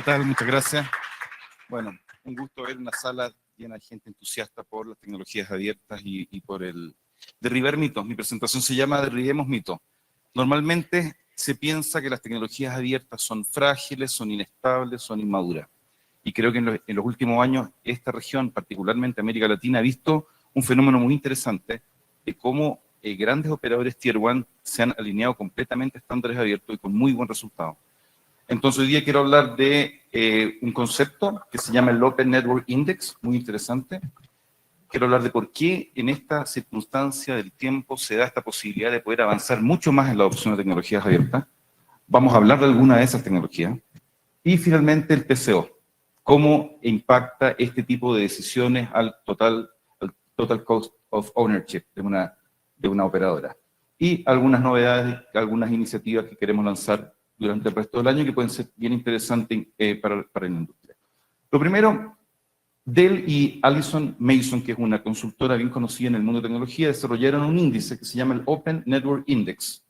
tal? Muchas gracias. Bueno, un gusto ver una sala llena de gente entusiasta por las tecnologías abiertas y por el derribar mitos. Mi presentación se llama Derribemos mitos. Normalmente se piensa que las tecnologías abiertas son frágiles, son inestables, son inmaduras. Y creo que en los últimos años esta región, particularmente América Latina, ha visto un fenómeno muy interesante de cómo grandes operadores Tier 1 se han alineado completamente a estándares abiertos y con muy buen resultado. Entonces hoy día quiero hablar de un concepto que se llama el Open Network Index, muy interesante. Quiero hablar de por qué en esta circunstancia del tiempo se da esta posibilidad de poder avanzar mucho más en la adopción de tecnologías abiertas. Vamos a hablar de alguna de esas tecnologías. Y finalmente el TCO, cómo impacta este tipo de decisiones al total cost of ownership de una operadora. Y algunas novedades, algunas iniciativas que queremos lanzar durante el resto del año que pueden ser bien interesantes para la industria. Lo primero, Dell y Allison Mason, que es una consultora bien conocida en el mundo de tecnología, desarrollaron un índice que se llama el Open Network Index.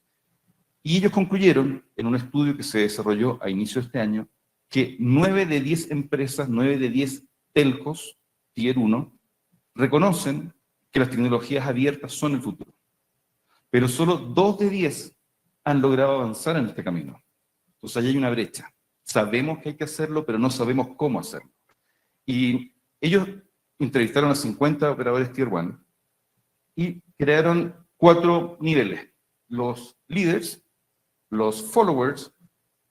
Y ellos concluyeron, en un estudio que se desarrolló a inicio de este año, que 9 de 10 empresas, 9 de 10 telcos, Tier 1, reconocen que las tecnologías abiertas son el futuro. Pero solo 2 de 10 han logrado avanzar en este camino. Entonces ahí hay una brecha. Sabemos que hay que hacerlo, pero no sabemos cómo hacerlo. Y ellos entrevistaron a 50 operadores Tier 1 y crearon 4 niveles. Los leaders, los followers,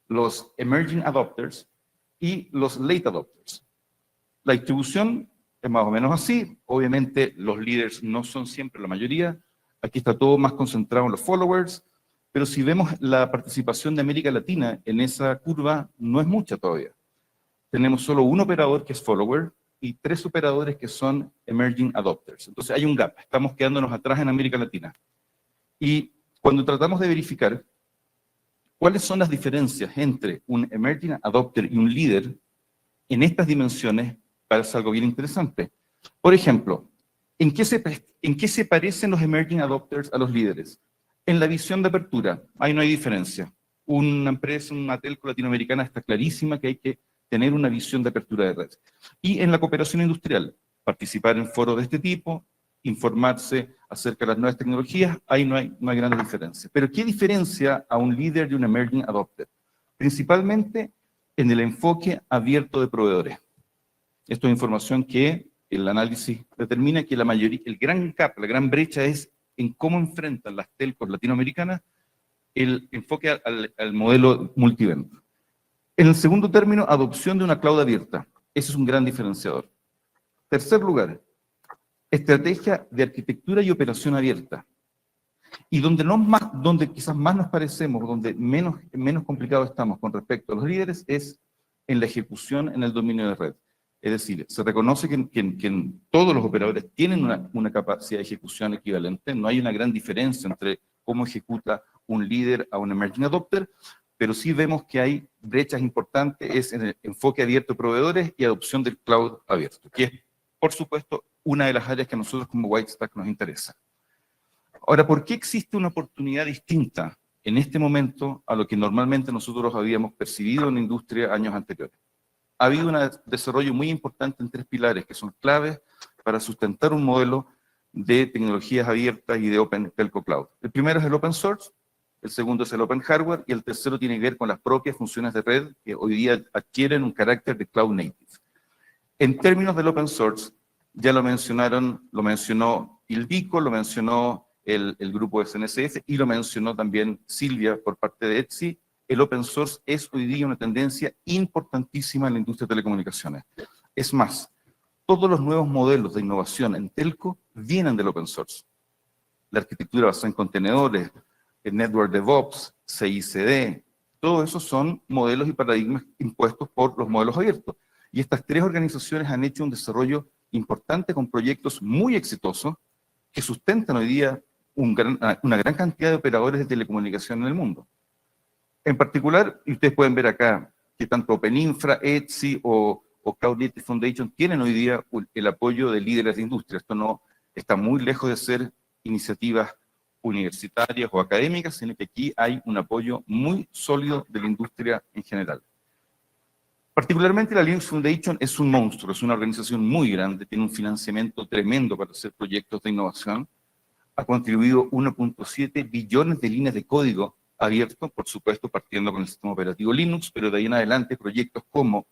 los emerging adopters y los late adopters. La distribución es más o menos así. Obviamente los leaders no son siempre la mayoría. Aquí está todo más concentrado en los followers. Pero si vemos la participación de América Latina en esa curva, no es mucha todavía. Tenemos solo un operador que es follower y 3 operadores que son emerging adopters. Entonces hay un gap, estamos quedándonos atrás en América Latina. Y cuando tratamos de verificar cuáles son las diferencias entre un emerging adopter y un líder en estas dimensiones, parece algo bien interesante. Por ejemplo, ¿en qué se parecen los emerging adopters a los líderes? En la visión de apertura, ahí no hay diferencia. Una empresa, una telco latinoamericana está clarísima que hay que tener una visión de apertura de red. Y en la cooperación industrial, participar en foros de este tipo, informarse acerca de las nuevas tecnologías, ahí no hay grandes diferencias. Pero ¿qué diferencia a un líder de un emerging adopter? Principalmente en el enfoque abierto de proveedores. Esto es información que el análisis determina que la mayoría, el gran gap, la gran brecha es en cómo enfrentan las telcos latinoamericanas el enfoque al modelo multivendor. En el segundo término, adopción de una cloud abierta. Ese es un gran diferenciador. Tercer lugar, estrategia de arquitectura y operación abierta. Y donde quizás más nos parecemos, donde menos complicado estamos con respecto a los líderes, es en la ejecución en el dominio de red. Es decir, se reconoce que todos los operadores tienen una capacidad de ejecución equivalente, no hay una gran diferencia entre cómo ejecuta un líder a un emerging adopter, pero sí vemos que hay brechas importantes es en el enfoque abierto de proveedores y adopción del cloud abierto, que es, por supuesto, una de las áreas que a nosotros como Whitestack nos interesa. Ahora, ¿por qué existe una oportunidad distinta en este momento a lo que normalmente nosotros habíamos percibido en la industria años anteriores? Ha habido un desarrollo muy importante en 3 pilares que son claves para sustentar un modelo de tecnologías abiertas y de Open Telco Cloud. El primero es el Open Source, el segundo es el Open Hardware y el tercero tiene que ver con las propias funciones de red que hoy día adquieren un carácter de Cloud Native. En términos del Open Source, ya lo mencionó Ildico, lo mencionó el grupo de SNCF y lo mencionó también Silvia por parte de Etsy. El open source es hoy día una tendencia importantísima en la industria de telecomunicaciones. Es más, todos los nuevos modelos de innovación en telco vienen del open source. La arquitectura basada en contenedores, el Network DevOps, CICD, todo eso son modelos y paradigmas impuestos por los modelos abiertos. Y estas 3 organizaciones han hecho un desarrollo importante con proyectos muy exitosos que sustentan hoy día una gran cantidad de operadores de telecomunicación en el mundo. En particular, y ustedes pueden ver acá que tanto OpenInfra, Etsy o Cloud Native Foundation tienen hoy día el apoyo de líderes de industria. Esto no está muy lejos de ser iniciativas universitarias o académicas, sino que aquí hay un apoyo muy sólido de la industria en general. Particularmente la Linux Foundation es un monstruo, es una organización muy grande, tiene un financiamiento tremendo para hacer proyectos de innovación, ha contribuido 1.7 billones de líneas de código abierto, por supuesto partiendo con el sistema operativo Linux, pero de ahí en adelante proyectos como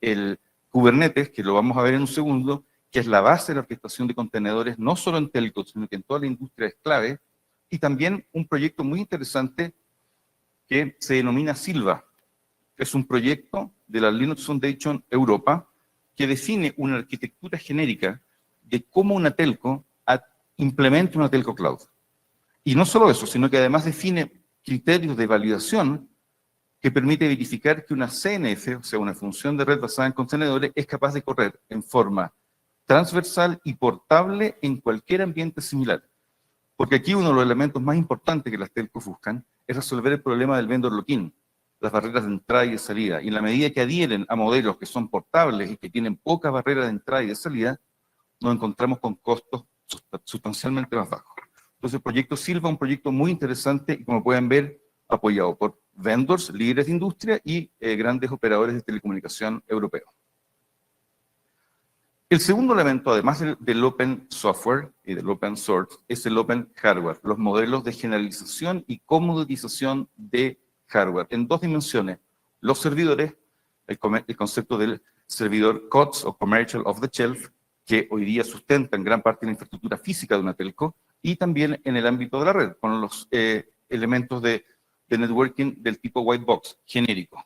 el Kubernetes, que lo vamos a ver en un segundo, que es la base de la orquestación de contenedores, no solo en telco, sino que en toda la industria es clave, y también un proyecto muy interesante que se denomina Silva. Es un proyecto de la Linux Foundation Europa que define una arquitectura genérica de cómo una telco implementa una telco cloud. Y no solo eso, sino que además define criterios de validación que permite verificar que una CNF, o sea, una función de red basada en contenedores, es capaz de correr en forma transversal y portable en cualquier ambiente similar. Porque aquí uno de los elementos más importantes que las telcos buscan es resolver el problema del vendor lock-in, las barreras de entrada y de salida. Y en la medida que adhieren a modelos que son portables y que tienen pocas barreras de entrada y de salida, nos encontramos con costos sustancialmente más bajos. Entonces el proyecto Silva es un proyecto muy interesante y, como pueden ver, apoyado por vendors, líderes de industria y grandes operadores de telecomunicación europeos. El segundo elemento, además del open software y del open source, es el open hardware, los modelos de generalización y comoditización de hardware en dos dimensiones. Los servidores, el concepto del servidor COTS o Commercial Off the Shelf, que hoy día sustentan gran parte de la infraestructura física de una telco, y también en el ámbito de la red, con los elementos de networking del tipo white box, genérico.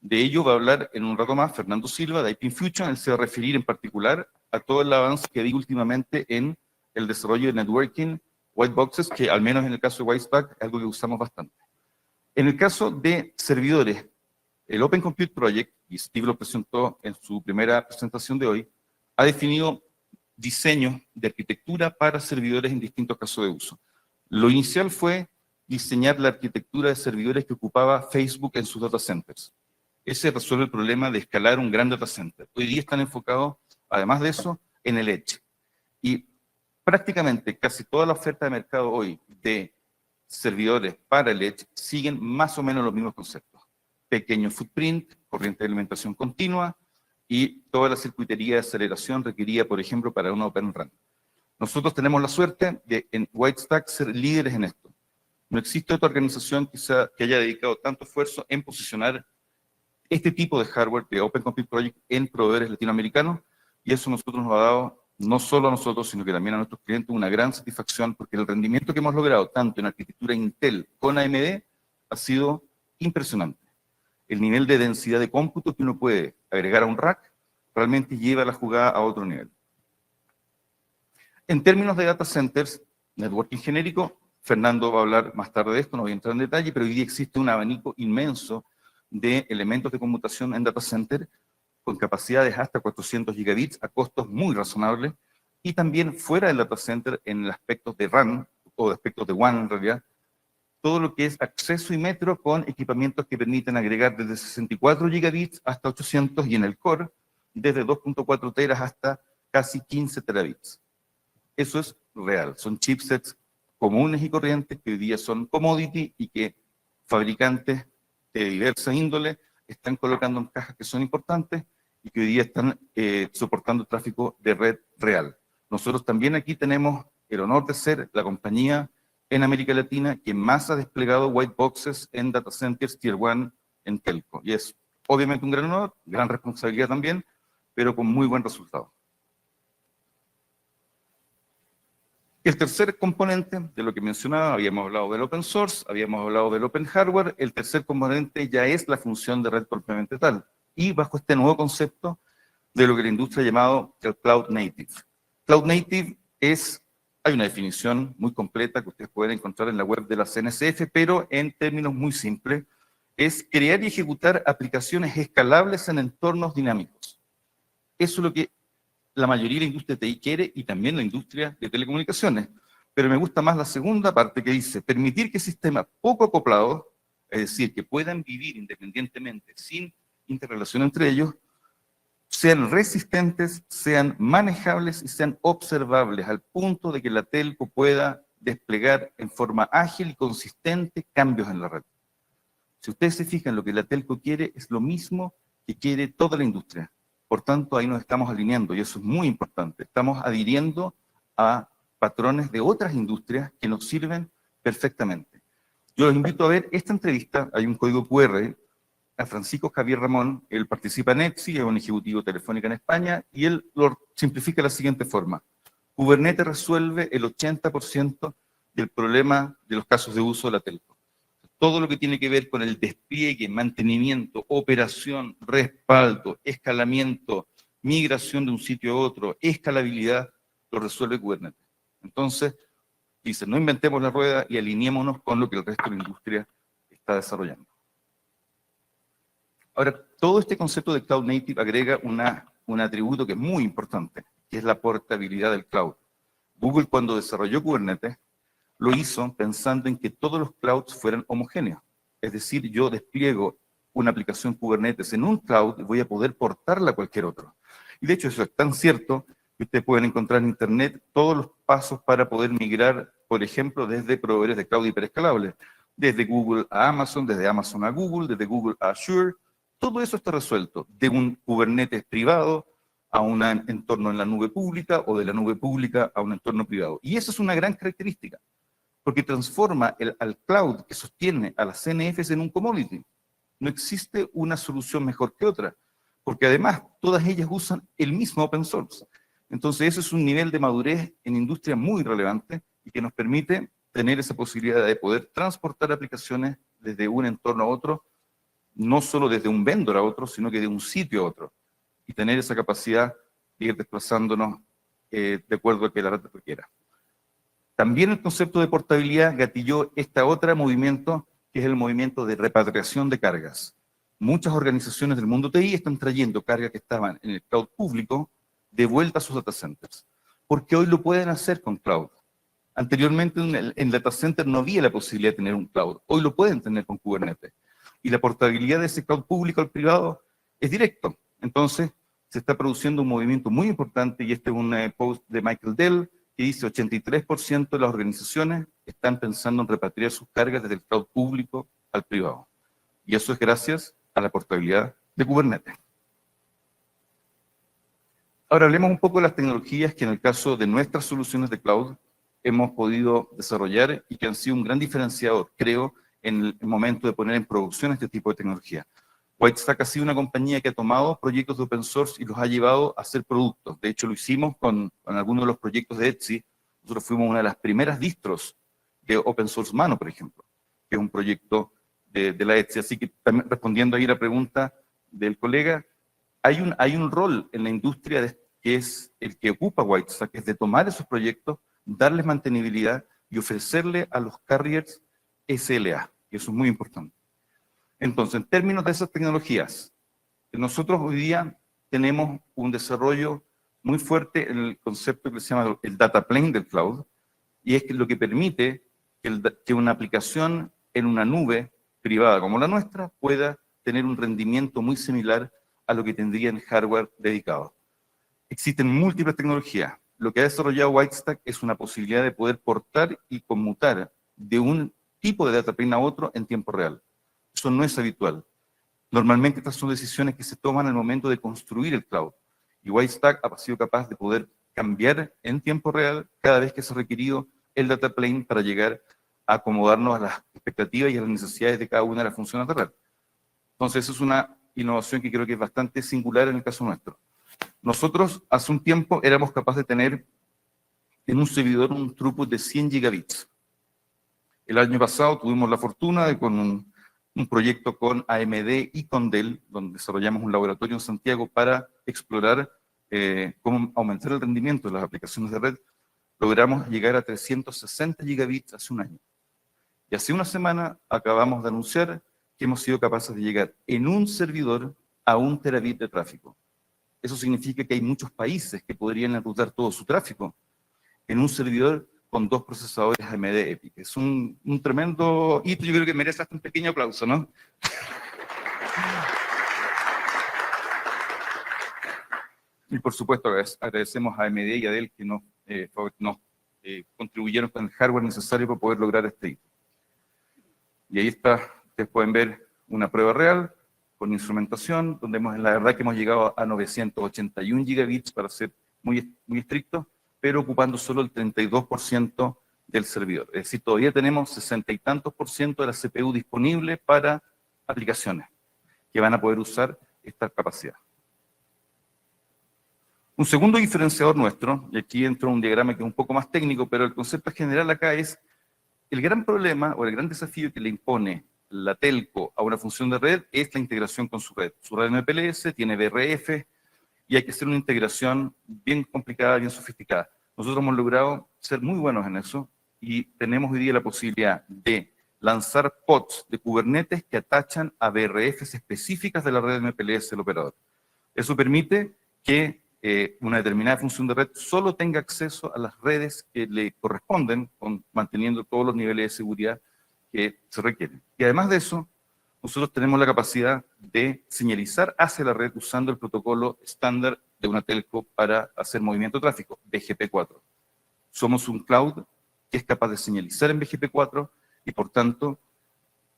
De ello va a hablar en un rato más Fernando Silva, de IP Fusion. Él se va a referir en particular a todo el avance que di últimamente en el desarrollo de networking, white boxes, que al menos en el caso de Whitestack es algo que usamos bastante. En el caso de servidores, el Open Compute Project, y Steve lo presentó en su primera presentación de hoy, ha definido diseños de arquitectura para servidores en distintos casos de uso. Lo inicial fue diseñar la arquitectura de servidores que ocupaba Facebook en sus data centers. Ese resuelve el problema de escalar un gran data center. Hoy día están enfocados, además de eso, en el Edge. Y prácticamente casi toda la oferta de mercado hoy de servidores para el Edge siguen más o menos los mismos conceptos. Pequeño footprint, corriente de alimentación continua y toda la circuitería de aceleración requerida, por ejemplo, para una Open RAN. Nosotros tenemos la suerte de en Whitestack ser líderes en esto. No existe otra organización que haya dedicado tanto esfuerzo en posicionar este tipo de hardware de Open Compute Project en proveedores latinoamericanos, y eso nosotros nos ha dado, no solo a nosotros, sino que también a nuestros clientes, una gran satisfacción, porque el rendimiento que hemos logrado, tanto en arquitectura Intel con AMD, ha sido impresionante. El nivel de densidad de cómputo que uno puede agregar a un rack realmente lleva la jugada a otro nivel. En términos de data centers, networking genérico, Fernando va a hablar más tarde de esto, no voy a entrar en detalle, pero hoy día existe un abanico inmenso de elementos de conmutación en data center con capacidades hasta 400 gigabits a costos muy razonables, y también fuera del data center en aspectos de RAN o de aspectos de WAN en realidad, todo lo que es acceso y metro con equipamientos que permiten agregar desde 64 gigabits hasta 800, y en el core desde 2.4 teras hasta casi 15 terabits. Eso es real, son chipsets comunes y corrientes que hoy día son commodity y que fabricantes de diversa índole están colocando en cajas que son importantes y que hoy día están soportando tráfico de red real. Nosotros también aquí tenemos el honor de ser la compañía en América Latina que más ha desplegado white boxes en data centers Tier 1 en telco. Y es obviamente un gran honor, gran responsabilidad también, pero con muy buen resultado. El tercer componente de lo que mencionaba, habíamos hablado del open source, habíamos hablado del open hardware, el tercer componente ya es la función de red propiamente tal, y bajo este nuevo concepto de lo que la industria ha llamado el Cloud Native. Cloud Native hay una definición muy completa que ustedes pueden encontrar en la web de la CNCF, pero en términos muy simples, es crear y ejecutar aplicaciones escalables en entornos dinámicos. Eso es lo que la mayoría de la industria de TI quiere, y también la industria de telecomunicaciones. Pero me gusta más la segunda parte que dice, permitir que sistemas poco acoplados, es decir, que puedan vivir independientemente, sin interrelación entre ellos, sean resistentes, sean manejables y sean observables, al punto de que la telco pueda desplegar en forma ágil y consistente cambios en la red. Si ustedes se fijan, lo que la telco quiere es lo mismo que quiere toda la industria. Por tanto, ahí nos estamos alineando y eso es muy importante. Estamos adhiriendo a patrones de otras industrias que nos sirven perfectamente. Yo los invito a ver esta entrevista, hay un código QR, a Francisco Javier Ramón, él participa en ETSI, es un ejecutivo telefónica en España, y él lo simplifica de la siguiente forma. Kubernetes resuelve el 80% del problema de los casos de uso de la telco. Todo lo que tiene que ver con el despliegue, mantenimiento, operación, respaldo, escalamiento, migración de un sitio a otro, escalabilidad, lo resuelve Kubernetes. Entonces, dice, no inventemos la rueda y alineémonos con lo que el resto de la industria está desarrollando. Ahora, todo este concepto de Cloud Native agrega un atributo que es muy importante, que es la portabilidad del cloud. Google, cuando desarrolló Kubernetes, lo hizo pensando en que todos los clouds fueran homogéneos. Es decir, yo despliego una aplicación Kubernetes en un cloud y voy a poder portarla a cualquier otro. Y de hecho eso es tan cierto que ustedes pueden encontrar en Internet todos los pasos para poder migrar, por ejemplo, desde proveedores de cloud hiperescalables, desde Google a Amazon, desde Amazon a Google, desde Google a Azure. Todo eso está resuelto de un Kubernetes privado a un entorno en la nube pública o de la nube pública a un entorno privado. Y eso es una gran característica, porque transforma al cloud que sostiene a las CNFs en un commodity. No existe una solución mejor que otra, porque además todas ellas usan el mismo open source. Entonces eso es un nivel de madurez en industria muy relevante y que nos permite tener esa posibilidad de poder transportar aplicaciones desde un entorno a otro, no solo desde un vendor a otro, sino que de un sitio a otro, y tener esa capacidad de ir desplazándonos de acuerdo a que la red requiera. También el concepto de portabilidad gatilló este otro movimiento, que es el movimiento de repatriación de cargas. Muchas organizaciones del mundo TI están trayendo cargas que estaban en el cloud público de vuelta a sus data centers, porque hoy lo pueden hacer con cloud. Anteriormente en data center no había la posibilidad de tener un cloud, hoy lo pueden tener con Kubernetes. Y la portabilidad de ese cloud público al privado es directo. Entonces, se está produciendo un movimiento muy importante, y este es un post de Michael Dell, que dice 83% de las organizaciones están pensando en repatriar sus cargas desde el cloud público al privado. Y eso es gracias a la portabilidad de Kubernetes. Ahora hablemos un poco de las tecnologías que en el caso de nuestras soluciones de cloud hemos podido desarrollar y que han sido un gran diferenciador, creo, en el momento de poner en producción este tipo de tecnología. WhiteStack ha sido una compañía que ha tomado proyectos de open source y los ha llevado a hacer productos. De hecho, lo hicimos con algunos de los proyectos de Etsy. Nosotros fuimos una de las primeras distros de open source Mano, por ejemplo, que es un proyecto de la Etsy. Así que también respondiendo ahí la pregunta del colega, hay un rol en la industria que es el que ocupa WhiteStack, que es de tomar esos proyectos, darles mantenibilidad y ofrecerle a los carriers SLA, y eso es muy importante. Entonces, en términos de esas tecnologías, nosotros hoy día tenemos un desarrollo muy fuerte en el concepto que se llama el data plane del cloud, y es que lo que permite que una aplicación en una nube privada como la nuestra pueda tener un rendimiento muy similar a lo que tendría en hardware dedicado. Existen múltiples tecnologías. Lo que ha desarrollado WhiteStack es una posibilidad de poder portar y conmutar de un tipo de data plane a otro en tiempo real. Eso no es habitual. Normalmente estas son decisiones que se toman al momento de construir el cloud. Y WhiteStack ha sido capaz de poder cambiar en tiempo real cada vez que se ha requerido el data plane para llegar a acomodarnos a las expectativas y a las necesidades de cada una de las funciones de red. Entonces, eso es una innovación que creo que es bastante singular en el caso nuestro. Nosotros, hace un tiempo, éramos capaces de tener en un servidor un throughput de 100 gigabits. El año pasado tuvimos la fortuna de con un proyecto con AMD y con Dell, donde desarrollamos un laboratorio en Santiago para explorar cómo aumentar el rendimiento de las aplicaciones de red. Logramos llegar a 360 gigabits hace un año. Y hace una semana acabamos de anunciar que hemos sido capaces de llegar en un servidor a 1 terabit de tráfico. Eso significa que hay muchos países que podrían enrutar todo su tráfico en un servidor con 2 procesadores AMD EPYC. Es un tremendo hito, yo creo que merece hasta un pequeño aplauso, ¿no? Y por supuesto agradecemos a AMD y a Dell que nos contribuyeron con el hardware necesario para poder lograr este hito. Y ahí está, ustedes pueden ver una prueba real con instrumentación, donde la verdad que hemos llegado a 981 gigabits para ser muy estrictos, pero ocupando solo el 32% del servidor. Es decir, todavía tenemos 60 y tantos % de la CPU disponible para aplicaciones que van a poder usar esta capacidad. Un segundo diferenciador nuestro, y aquí entra un diagrama que es un poco más técnico, pero el concepto general acá es el gran problema o el gran desafío que le impone la telco a una función de red es la integración con su red. Su red MPLS tiene BRF y hay que hacer una integración bien complicada, bien sofisticada. Nosotros hemos logrado ser muy buenos en eso y tenemos hoy día la posibilidad de lanzar pods de Kubernetes que atachan a BRFs específicas de la red MPLS del operador. Eso permite que una determinada función de red solo tenga acceso a las redes que le corresponden, manteniendo todos los niveles de seguridad que se requieren. Y además de eso, nosotros tenemos la capacidad de señalizar hacia la red usando el protocolo estándar de una telco para hacer movimiento de tráfico, BGP4. Somos un cloud que es capaz de señalizar en BGP4 y por tanto,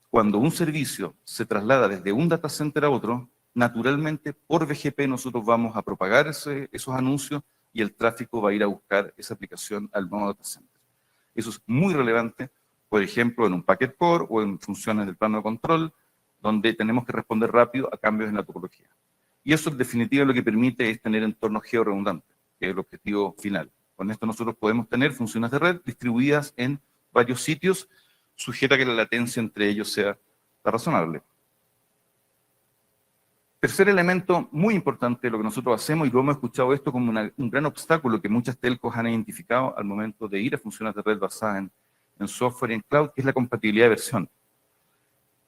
cuando un servicio se traslada desde un data center a otro, naturalmente por BGP nosotros vamos a propagar esos anuncios y el tráfico va a ir a buscar esa aplicación al nuevo data center. Eso es muy relevante, por ejemplo, en un packet core o en funciones del plano de control, donde tenemos que responder rápido a cambios en la topología. Y eso en definitiva lo que permite es tener entornos georredundantes, que es el objetivo final. Con esto nosotros podemos tener funciones de red distribuidas en varios sitios, sujeta a que la latencia entre ellos sea razonable. Tercer elemento muy importante de lo que nosotros hacemos, y lo hemos escuchado esto como un gran obstáculo que muchas telcos han identificado al momento de ir a funciones de red basadas en software y en cloud, que es la compatibilidad de versión.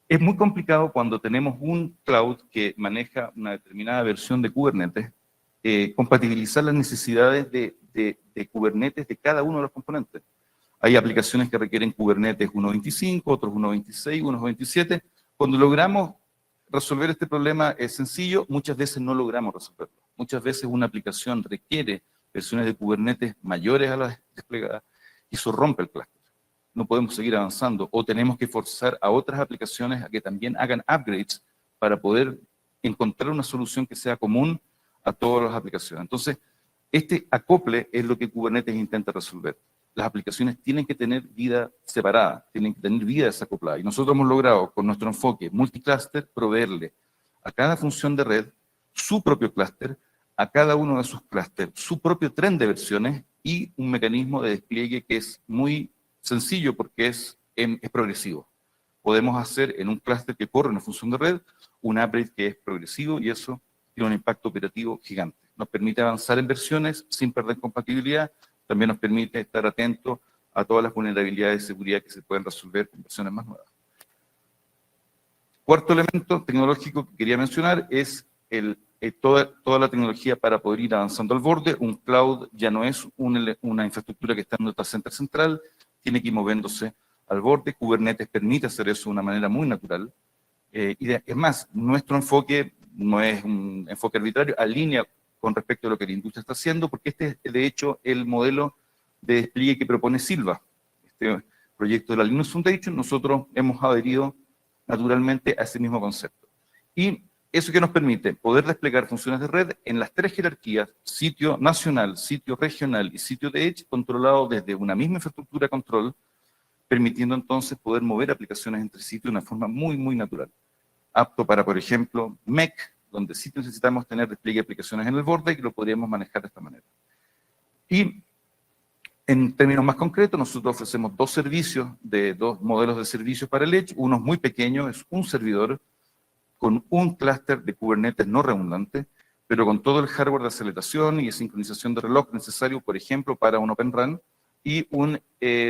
Es muy complicado cuando tenemos un cloud que maneja una determinada versión de Kubernetes, compatibilizar las necesidades de Kubernetes de cada uno de los componentes. Hay aplicaciones que requieren Kubernetes 1.25, otros 1.26, unos 1.27. Cuando logramos resolver este problema es sencillo, muchas veces no logramos resolverlo. Muchas veces una aplicación requiere versiones de Kubernetes mayores a las desplegadas y eso rompe el clúster. No podemos seguir avanzando o tenemos que forzar a otras aplicaciones a que también hagan upgrades para poder encontrar una solución que sea común a todas las aplicaciones. Entonces, este acople es lo que Kubernetes intenta resolver. Las aplicaciones tienen que tener vida separada, tienen que tener vida desacoplada. Y nosotros hemos logrado, con nuestro enfoque multicluster, proveerle a cada función de red su propio clúster, a cada uno de sus clústeres su propio tren de versiones y un mecanismo de despliegue que es muy sencillo porque es progresivo. Podemos hacer en un clúster que corre una función de red un upgrade que es progresivo y eso tiene un impacto operativo gigante. Nos permite avanzar en versiones sin perder compatibilidad, también nos permite estar atentos a todas las vulnerabilidades de seguridad que se pueden resolver con versiones más nuevas. Cuarto elemento tecnológico que quería mencionar es toda la tecnología para poder ir avanzando al borde. Un cloud ya no es una infraestructura que está en un data center central, tiene que ir moviéndose al borde. Kubernetes permite hacer eso de una manera muy natural. Es más, nuestro enfoque no es un enfoque arbitrario, alinea con respecto a lo que la industria está haciendo, porque este es de hecho el modelo de despliegue que propone Silva. Este proyecto de la Linux Foundation, nosotros hemos adherido naturalmente a ese mismo concepto. Y eso que nos permite poder desplegar funciones de red en las tres jerarquías, sitio nacional, sitio regional y sitio de edge, controlado desde una misma infraestructura de control, permitiendo entonces poder mover aplicaciones entre sitios de una forma muy, muy natural. Apto para, por ejemplo, MEC, donde sí necesitamos tener despliegue de aplicaciones en el borde y que lo podríamos manejar de esta manera. Y en términos más concretos, nosotros ofrecemos dos modelos de servicios para el Edge. Uno es muy pequeño, es un servidor con un clúster de Kubernetes no redundante, pero con todo el hardware de aceleración y de sincronización de reloj necesario, por ejemplo, para un Open RAN, y un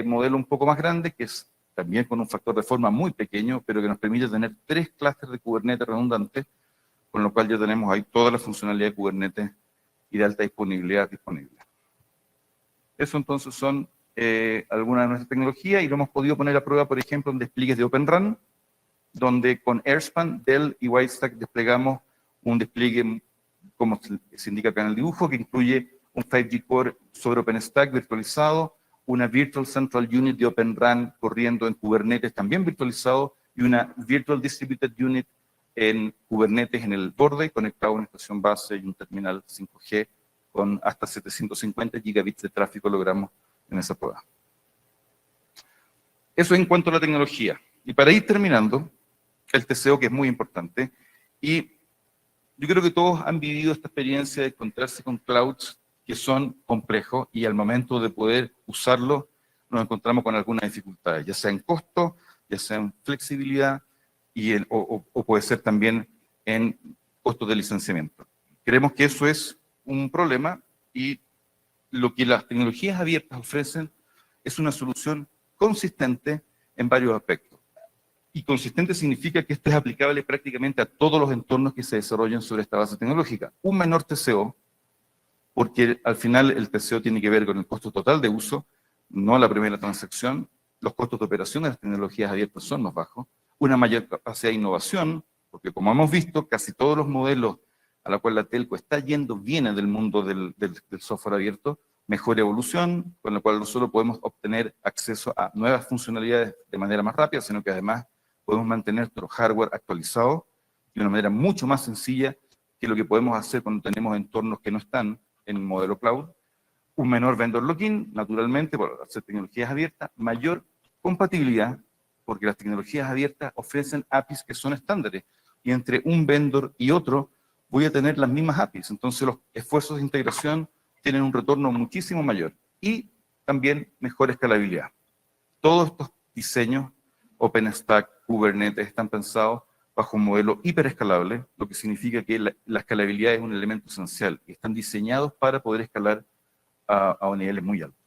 modelo un poco más grande, que es también con un factor de forma muy pequeño, pero que nos permite tener 3 clústeres de Kubernetes redundantes, con lo cual ya tenemos ahí toda la funcionalidad de Kubernetes y de alta disponibilidad disponible. Eso entonces son algunas de nuestras tecnologías y lo hemos podido poner a prueba, por ejemplo, en despliegues de Open RAN, donde con Airspan, Dell y Whitestack desplegamos un despliegue, como se indica acá en el dibujo, que incluye un 5G Core sobre OpenStack virtualizado, una Virtual Central Unit de Open RAN corriendo en Kubernetes también virtualizado y una Virtual Distributed Unit en Kubernetes en el borde, conectado a una estación base y un terminal 5G con hasta 750 gigabits de tráfico logramos en esa prueba. Eso en cuanto a la tecnología. Y para ir terminando, el TCO, que es muy importante, y yo creo que todos han vivido esta experiencia de encontrarse con clouds que son complejos y al momento de poder usarlo nos encontramos con algunas dificultades, ya sea en costo, ya sea en flexibilidad o puede ser también en costos de licenciamiento. Creemos que eso es un problema y lo que las tecnologías abiertas ofrecen es una solución consistente en varios aspectos. Y consistente significa que esto es aplicable prácticamente a todos los entornos que se desarrollan sobre esta base tecnológica. Un menor TCO, porque al final el TCO tiene que ver con el costo total de uso, no la primera transacción. Los costos de operación de las tecnologías abiertas son más bajos. Una mayor capacidad de innovación, porque como hemos visto, casi todos los modelos a la cual la telco está yendo vienen del mundo del software abierto. Mejor evolución, con la cual no solo podemos obtener acceso a nuevas funcionalidades de manera más rápida, sino que además podemos mantener nuestro hardware actualizado de una manera mucho más sencilla que lo que podemos hacer cuando tenemos entornos que no están en el modelo cloud. Un menor vendor lock-in, naturalmente, por hacer tecnologías abiertas, mayor compatibilidad, porque las tecnologías abiertas ofrecen APIs que son estándares, y entre un vendor y otro voy a tener las mismas APIs, entonces los esfuerzos de integración tienen un retorno muchísimo mayor, y también mejor escalabilidad. Todos estos diseños, OpenStack, Kubernetes, están pensados bajo un modelo hiperescalable, lo que significa que la escalabilidad es un elemento esencial, y están diseñados para poder escalar a niveles muy altos.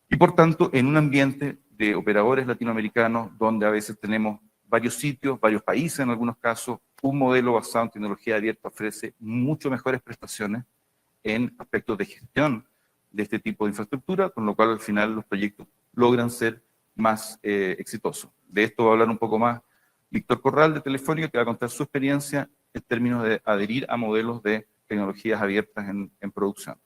Y por tanto, en un ambiente de operadores latinoamericanos, donde a veces tenemos varios sitios, varios países en algunos casos, un modelo basado en tecnología abierta ofrece mucho mejores prestaciones en aspectos de gestión de este tipo de infraestructura, con lo cual al final los proyectos logran ser más exitosos. De esto va a hablar un poco más Víctor Corral de Telefónica, que va a contar su experiencia en términos de adherir a modelos de tecnologías abiertas en producción.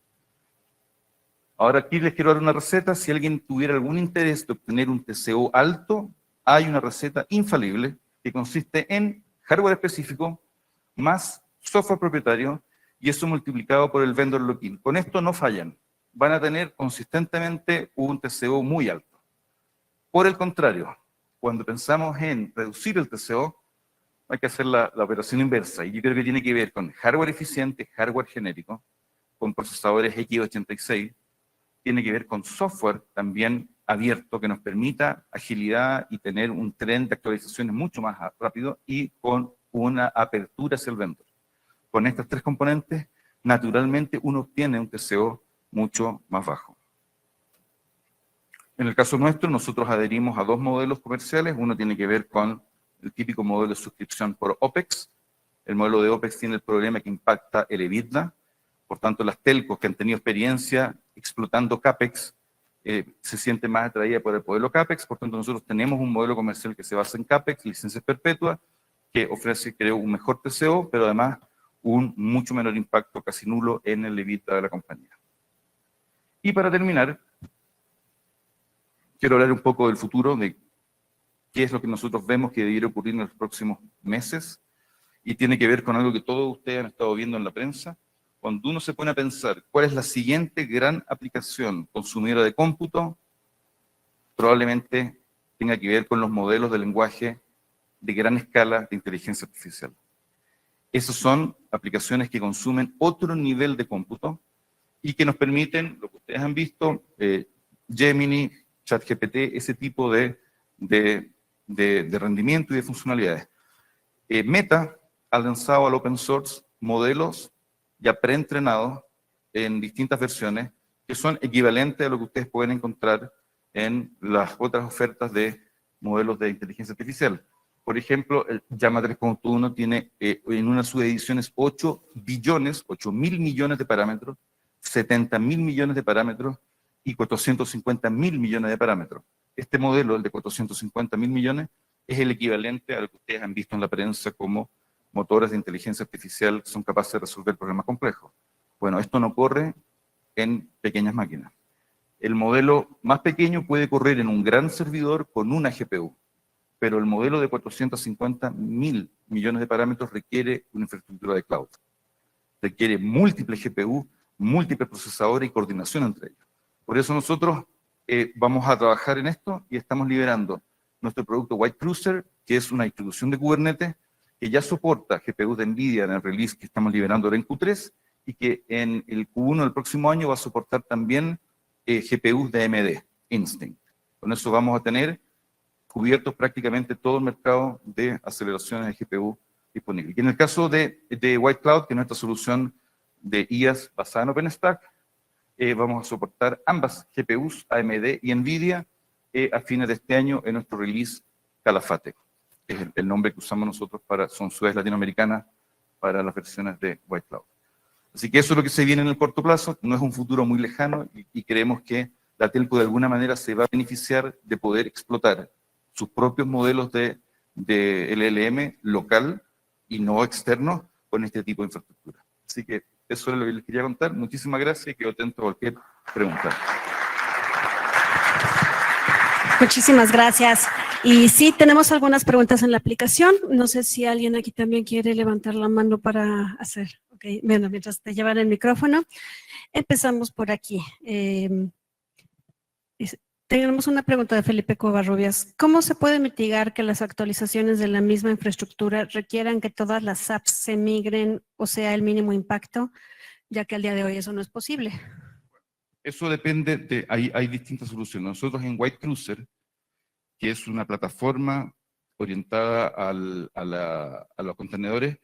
Ahora aquí les quiero dar una receta. Si alguien tuviera algún interés de obtener un TCO alto, hay una receta infalible que consiste en hardware específico más software propietario y eso multiplicado por el vendor lock-in. Con esto no fallan. Van a tener consistentemente un TCO muy alto. Por el contrario, cuando pensamos en reducir el TCO, hay que hacer la operación inversa. Y yo creo que tiene que ver con hardware eficiente, hardware genérico, con procesadores x86, tiene que ver con software también abierto que nos permita agilidad y tener un tren de actualizaciones mucho más rápido y con una apertura hacia el vendor. Con estas tres componentes, naturalmente uno obtiene un TCO mucho más bajo. En el caso nuestro, nosotros adherimos a dos modelos comerciales. Uno tiene que ver con el típico modelo de suscripción por OPEX. El modelo de OPEX tiene el problema que impacta el EBITDA. Por tanto, las telcos que han tenido experiencia explotando CAPEX se sienten más atraídas por el modelo CAPEX. Por tanto, nosotros tenemos un modelo comercial que se basa en CAPEX, licencias perpetuas, que ofrece, creo, un mejor TCO, pero además un mucho menor impacto, casi nulo, en el EBITDA de la compañía. Y para terminar, quiero hablar un poco del futuro, de qué es lo que nosotros vemos que debería ocurrir en los próximos meses, y tiene que ver con algo que todos ustedes han estado viendo en la prensa. Cuando uno se pone a pensar cuál es la siguiente gran aplicación consumidora de cómputo, probablemente tenga que ver con los modelos de lenguaje de gran escala de inteligencia artificial. Esas son aplicaciones que consumen otro nivel de cómputo y que nos permiten, lo que ustedes han visto, Gemini, ChatGPT, ese tipo de rendimiento y de funcionalidades. Meta ha lanzado al open source modelos ya preentrenados en distintas versiones que son equivalentes a lo que ustedes pueden encontrar en las otras ofertas de modelos de inteligencia artificial. Por ejemplo, el Llama 3.1 tiene en una de sus ediciones 8 mil millones de parámetros, 70 mil millones de parámetros y 450 mil millones de parámetros. Este modelo, el de 450 mil millones, es el equivalente a lo que ustedes han visto en la prensa como motores de inteligencia artificial que son capaces de resolver problemas complejos. Bueno, esto no corre en pequeñas máquinas. El modelo más pequeño puede correr en un gran servidor con una GPU. pero el modelo de 450.000 millones de parámetros requiere una infraestructura de cloud. Requiere múltiples GPU, múltiples procesadores y coordinación entre ellos. Por eso nosotros vamos a trabajar en esto y estamos liberando nuestro producto White Cruiser, que es una distribución de Kubernetes que ya soporta GPUs de NVIDIA en el release que estamos liberando ahora en Q3 y que en el Q1 del próximo año va a soportar también GPUs de AMD, Instinct. Con eso vamos a tener cubiertos prácticamente todo el mercado de aceleraciones de GPU disponible. Y en el caso de White Cloud, que es nuestra solución de IaaS basada en OpenStack, vamos a soportar ambas GPUs, AMD y NVIDIA, a fines de este año en nuestro release Calafate, que es el nombre que usamos nosotros son ciudades latinoamericanas para las versiones de White Cloud. Así que eso es lo que se viene en el corto plazo, no es un futuro muy lejano y creemos que la telco de alguna manera se va a beneficiar de poder explotar sus propios modelos de LLM local y no externo con este tipo de infraestructura. Así que eso es lo que les quería contar. Muchísimas gracias y quedo atento a cualquier pregunta. Muchísimas gracias. Y sí, tenemos algunas preguntas en la aplicación. No sé si alguien aquí también quiere levantar la mano para hacer. Okay. Bueno, mientras te llevan el micrófono, empezamos por aquí. Tenemos una pregunta de Felipe Covarrubias. ¿Cómo se puede mitigar que las actualizaciones de la misma infraestructura requieran que todas las apps se migren o sea el mínimo impacto, ya que al día de hoy eso no es posible? Eso depende de, hay distintas soluciones. Nosotros en White Cruiser, que es una plataforma orientada a los contenedores,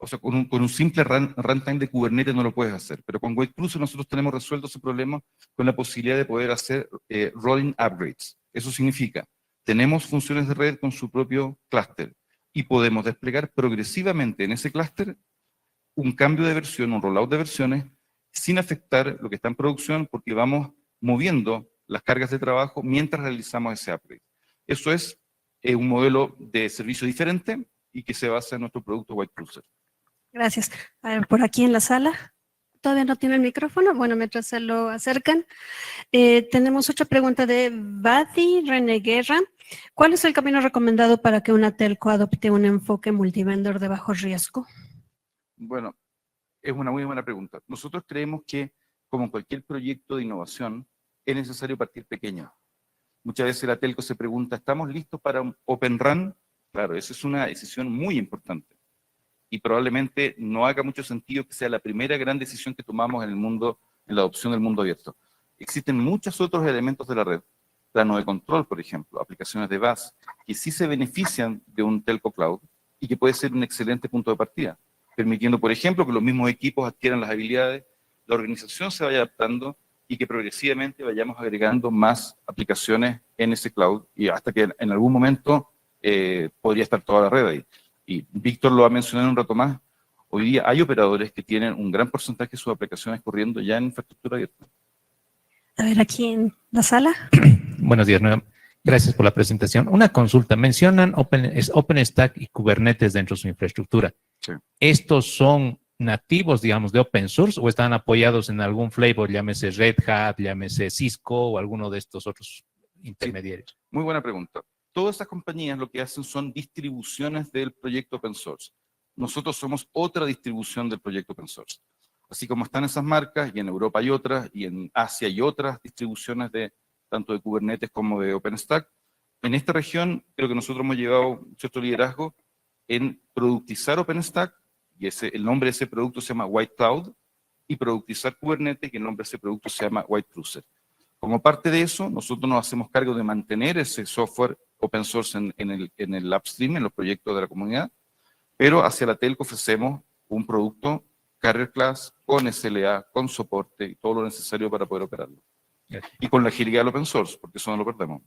o sea, con un simple runtime de Kubernetes no lo puedes hacer, pero con White Cruiser nosotros tenemos resuelto ese problema con la posibilidad de poder hacer rolling upgrades. Eso significa, tenemos funciones de red con su propio clúster y podemos desplegar progresivamente en ese clúster un cambio de versión, un rollout de versiones, sin afectar lo que está en producción, porque vamos moviendo las cargas de trabajo mientras realizamos ese upgrade. Eso es un modelo de servicio diferente y que se basa en nuestro producto White Cruiser. Gracias. A ver, por aquí en la sala. ¿Todavía no tiene el micrófono? Bueno, mientras se lo acercan. Tenemos otra pregunta de Badi René Guerra. ¿Cuál es el camino recomendado para que una telco adopte un enfoque multivendor de bajo riesgo? Bueno, es una muy buena pregunta. Nosotros creemos que, como en cualquier proyecto de innovación, es necesario partir pequeño. Muchas veces la telco se pregunta, ¿estamos listos para un Open RAN? Claro, esa es una decisión muy importante. Y probablemente no haga mucho sentido que sea la primera gran decisión que tomamos en el mundo, en la adopción del mundo abierto. Existen muchos otros elementos de la red, plano de control, por ejemplo, aplicaciones de VAS, que sí se benefician de un telco cloud y que puede ser un excelente punto de partida, permitiendo, por ejemplo, que los mismos equipos adquieran las habilidades, la organización se vaya adaptando y que progresivamente vayamos agregando más aplicaciones en ese cloud y hasta que en algún momento podría estar toda la red ahí. Y Víctor lo va a mencionar un rato más, hoy día hay operadores que tienen un gran porcentaje de sus aplicaciones corriendo ya en infraestructura abierta. A ver, aquí en la sala. Buenos días, gracias por la presentación. Una consulta, mencionan OpenStack y Kubernetes dentro de su infraestructura. Sí. ¿Estos son nativos, digamos, de open source o están apoyados en algún flavor, llámese Red Hat, llámese Cisco o alguno de estos otros intermediarios? Sí, muy buena pregunta. Todas estas compañías lo que hacen son distribuciones del proyecto open source. Nosotros somos otra distribución del proyecto open source. Así como están esas marcas, y en Europa hay otras, y en Asia hay otras distribuciones tanto de Kubernetes como de OpenStack. En esta región creo que nosotros hemos llevado cierto liderazgo en productizar OpenStack, y el nombre de ese producto se llama White Cloud, y productizar Kubernetes, y el nombre de ese producto se llama White Cruiser. Como parte de eso, nosotros nos hacemos cargo de mantener ese software open source en el upstream, en los proyectos de la comunidad, pero hacia la telco ofrecemos un producto Carrier Class con SLA, con soporte y todo lo necesario para poder operarlo. Y con la agilidad del open source, porque eso no lo perdemos.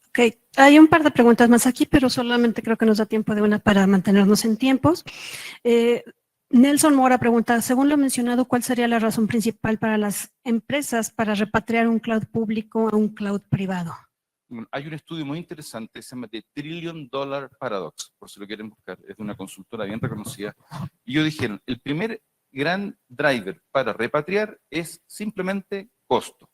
Ok, hay un par de preguntas más aquí, pero solamente creo que nos da tiempo de una para mantenernos en tiempos. Nelson Mora pregunta, según lo mencionado, ¿cuál sería la razón principal para las empresas para repatriar un cloud público a un cloud privado? Hay un estudio muy interesante, se llama The $1 Trillion Paradox, por si lo quieren buscar, es de una consultora bien reconocida. Y ellos dijeron, el primer gran driver para repatriar es simplemente costo.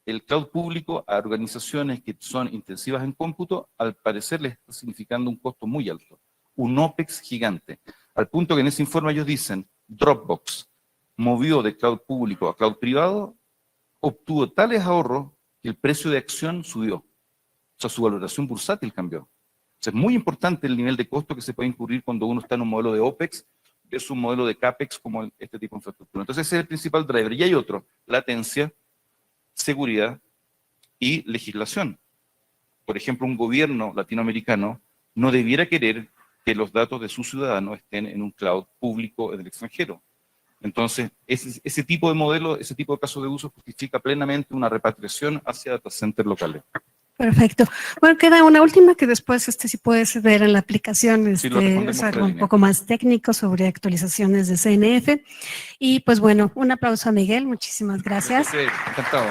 el cloud público a organizaciones que son intensivas en cómputo, al parecer les está significando un costo muy alto, un OPEX gigante, al punto que en ese informe ellos dicen, Dropbox movió de cloud público a cloud privado, obtuvo tales ahorros que el precio de acción subió. O sea, su valoración bursátil cambió. O sea, es muy importante el nivel de costo que se puede incurrir cuando uno está en un modelo de OPEX versus un modelo de CAPEX como este tipo de infraestructura. Entonces ese es el principal driver. Y hay otro, latencia, seguridad y legislación. Por ejemplo, un gobierno latinoamericano no debiera querer que los datos de sus ciudadanos estén en un cloud público en el extranjero. Entonces, ese tipo de modelo, ese tipo de caso de uso justifica plenamente una repatriación hacia data centers locales. Perfecto. Bueno, queda una última que después sí puedes ver en la aplicación, Sí, lo respondemos es algo fuera de un línea. poco más técnico sobre actualizaciones de CNF. Y pues bueno, un aplauso a Miguel, muchísimas gracias. Sí, encantado.